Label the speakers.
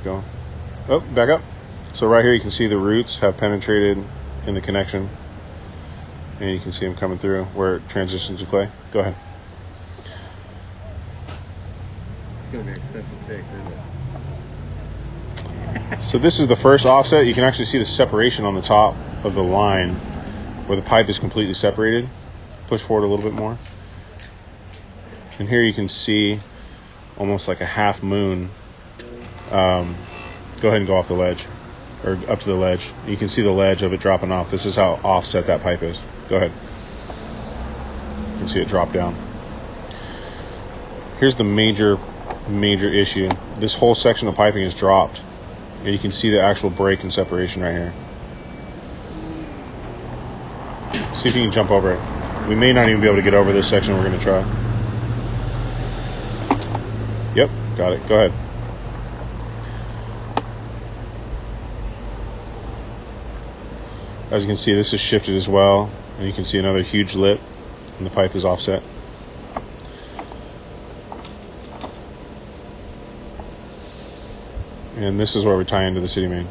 Speaker 1: keep going. Oh, back up. So right here you can see the roots have penetrated in the connection, and you can see them coming through where it transitions to clay. Go ahead.
Speaker 2: It's going to be an expensive fix, isn't it?
Speaker 1: So this is the first offset. You can actually see the separation on the top of the line where the pipe is completely separated. Push forward a little bit more. And here you can see almost like a half moon. Go ahead and go off the ledge, or up to the ledge. You can see the ledge of it dropping off. This is how offset that pipe is. Go ahead. You can see it drop down. Here's the major issue. This whole section of piping is dropped. And you can see the actual break and separation right here. See if you can jump over it. We may not even be able to get over this section. We're going to try. Yep, got it. Go ahead. As you can see, this is shifted as well. And you can see another huge lip, and the pipe is offset. And this is where we tie into the city main.